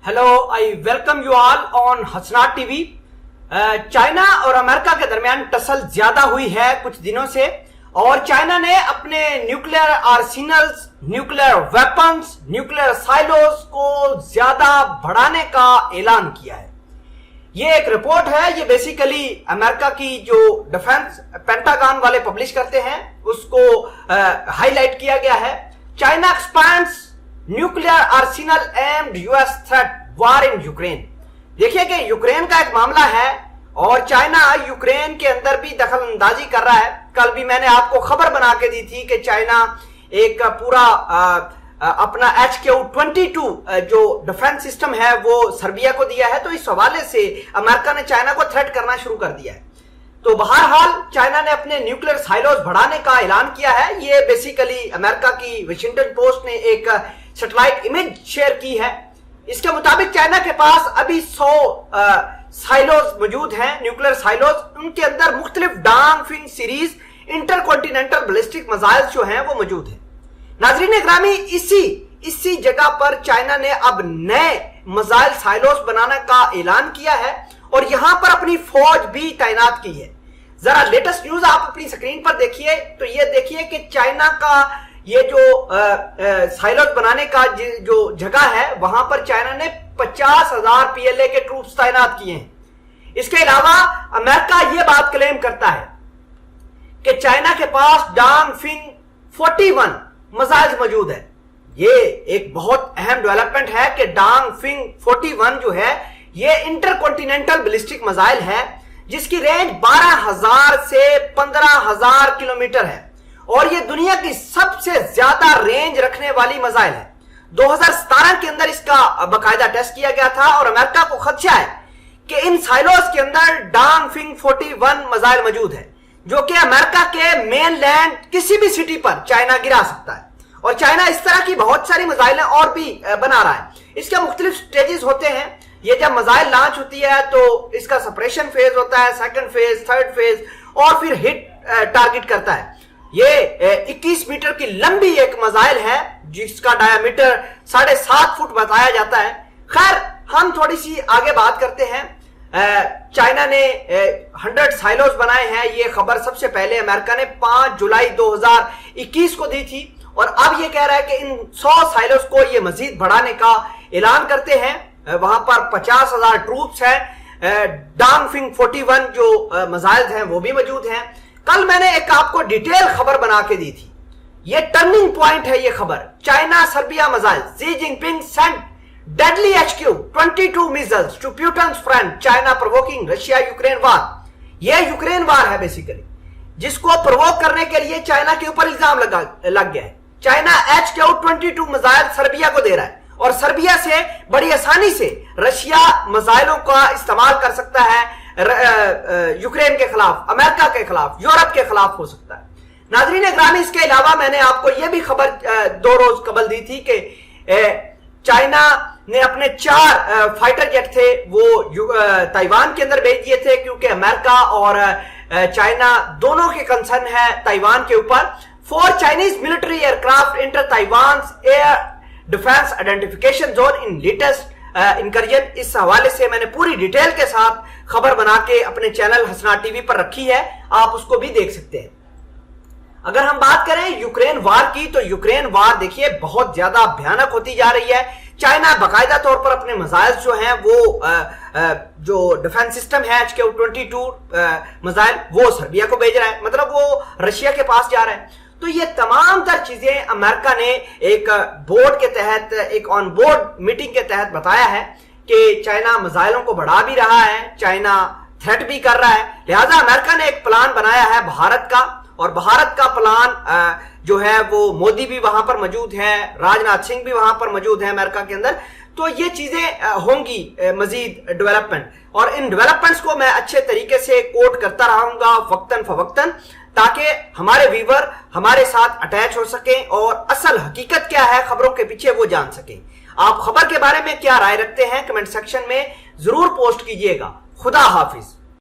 Hello, I welcome you all on Hasnat TV. China और America के दरमियान टसल ज्यादा हुई है कुछ दिनों से, और चाइना ने अपने nuclear arsenals, nuclear weapons, nuclear silos को ज्यादा बढ़ाने का ऐलान किया है। ये एक रिपोर्ट है, ये बेसिकली अमेरिका की जो डिफेंस पेंटागन वाले पब्लिश करते हैं उसको हाईलाइट किया गया है। China expands nuclear Arsenal and US threat war in Ukraine. देखिए कि यूक्रेन का एक मामला है और चाइना यूक्रेन के अंदर भी दखल अंदाजी कर रहा है। कल भी मैंने आपको खबर बना के दी थी कि चाइना एक पूरा अपना HQ-22 जो डिफेंस सिस्टम है वो सर्बिया को दिया है। तो इस हवाले से अमेरिका ने चाइना को थ्रेट करना शुरू कर दिया है। तो बहरहाल चाइना ने अपने न्यूक्लियर साइलोस बढ़ाने का ऐलान किया है। ये बेसिकली अमेरिका की वाशिंगटन पोस्ट ने एक सैटेलाइट इमेज शेयर की है। इसके मुताबिक चाइना के पास अभी 100 साइलोस मौजूद हैं, न्यूक्लियर साइलोस। उनके अंदर मुख्तलिफ डांगफिंग सीरीज इंटरकॉन्टिनेंटल बैलिस्टिक मिसाइल्स जो हैं वो मौजूद हैं। नाजरीन ग्रामी, इसी जगह पर चाइना ने अब नए मिसाइल साइलोस बनाने का ऐलान किया है और यहां पर अपनी फौज भी तैनात की है। जरा लेटेस्ट न्यूज आप अपनी स्क्रीन पर देखिए तो ये देखिए कि चाइना का ये जो साइलोस बनाने का जो जगह है वहां पर चाइना ने 50,000 PLA के ट्रूप्स तैनात किए हैं। इसके अलावा अमेरिका ये बात क्लेम करता है कि चाइना के पास डांगफिंग 41 मिसाइल मौजूद है। ये एक बहुत अहम डेवलपमेंट है कि डांगफिंग 41 जो है ये इंटरकॉन्टिनेंटल बैलिस्टिक मिसाइल है जिसकी रेंज 12,000 से 15,000 किलोमीटर है और ये दुनिया की सबसे ज्यादा रेंज रखने वाली मिसाइल है। 2017 के अंदर इसका बाकायदा टेस्ट किया गया था और अमेरिका को खदशा है कि इन साइलोस के अंदर डांगफिंग 41 मिसाइल मौजूद है जो कि अमेरिका के मेन लैंड किसी भी सिटी पर चाइना गिरा सकता है। और चाइना इस तरह की बहुत सारी मिसाइलें और भी बना रहा है। इसके मुख्तलिफ स्टेजेस होते हैं। ये जब मिसाइल लॉन्च होती है तो इसका सप्रेशन फेज होता है, सेकंड फेज, थर्ड फेज और फिर हिट टारगेट करता है। ये 21 मीटर की लंबी एक मिसाइल है जिसका डायमीटर 7.5 फुट बताया जाता है। खैर, हम थोड़ी सी आगे बात करते हैं। चाइना ने 100 साइलोस बनाए हैं। ये खबर सबसे पहले अमेरिका ने 5 जुलाई 2021 को दी थी और अब ये कह रहा है कि इन 100 साइलोस को ये मजीद बढ़ाने का ऐलान करते हैं। वहां पर 50,000 ट्रूप्स हैं। डांगफिंग 41 जो मिसाइल हैं वो भी मौजूद हैं। कल मैंने एक आपको डिटेल खबर बना के दी थी। ये टर्निंग पॉइंट है ये खबर। China Serbia missile, Xi Jinping sent deadly HQ-22 missiles to Putin's front, China provoking Russia Ukraine war. ये यूक्रेन वार है बेसिकली, जिसको प्रोवोक करने के लिए चाइना के ऊपर इल्जाम लग गया है। चाइना HQ-22 मिसाइल सर्बिया को दे रहा है और सर्बिया से बड़ी आसानी से रशिया मिसाइलों का इस्तेमाल कर सकता है यूक्रेन के खिलाफ, अमेरिका के खिलाफ, यूरोप के खिलाफ हो सकता है। नाजरीन ग्रामी, इसके अलावा मैंने आपको यह भी खबर 2 रोज कबल दी थी कि चाइना ने अपने 4 फाइटर जेट थे वो ताइवान के अंदर भेज दिए थे क्योंकि अमेरिका और चाइना दोनों के कंसर्न है ताइवान के ऊपर। 4 Chinese military aircraft inter Taiwan air defence identification zone इन लेटेस्ट इंकर्जन। इस हवाले से मैंने पूरी डिटेल के साथ खबर बना के अपने चैनल हसनाट टीवी पर रखी है, आप उसको भी देख सकते हैं। अगर हम बात करें यूक्रेन वार की तो यूक्रेन वार देखिए बहुत ज्यादा भयानक होती जा रही है। चाइना बाकायदा तौर पर अपने मिसाइल जो हैं वो जो डिफेंस सिस्टम है HQ-22 मिसाइल वो सर्बिया को भेज रहा है, मतलब वो रशिया के पास जा रहा है। तो ये तमाम तर चीजें अमेरिका ने एक बोर्ड के तहत, एक ऑन बोर्ड मीटिंग के तहत बताया है कि चाइना मिसाइलों को बढ़ा भी रहा है, चाइना थ्रेट भी कर रहा है। लिहाजा अमेरिका ने एक प्लान बनाया है भारत का, और भारत का प्लान जो है वो मोदी भी वहां पर मौजूद है, राजनाथ सिंह भी वहां पर मौजूद है अमेरिका के अंदर। तो ये चीजें होंगी मजीद डेवलपमेंट, और इन डेवलपमेंट्स को मैं अच्छे तरीके से कोट करता रहूंगा वक्तन फवक्तन, ताकि हमारे व्यूवर हमारे साथ अटैच हो सकें और असल हकीकत क्या है खबरों के पीछे वो जान सकें। आप खबर के बारे में क्या राय रखते हैं कमेंट सेक्शन में जरूर पोस्ट कीजिएगा। खुदा हाफिज।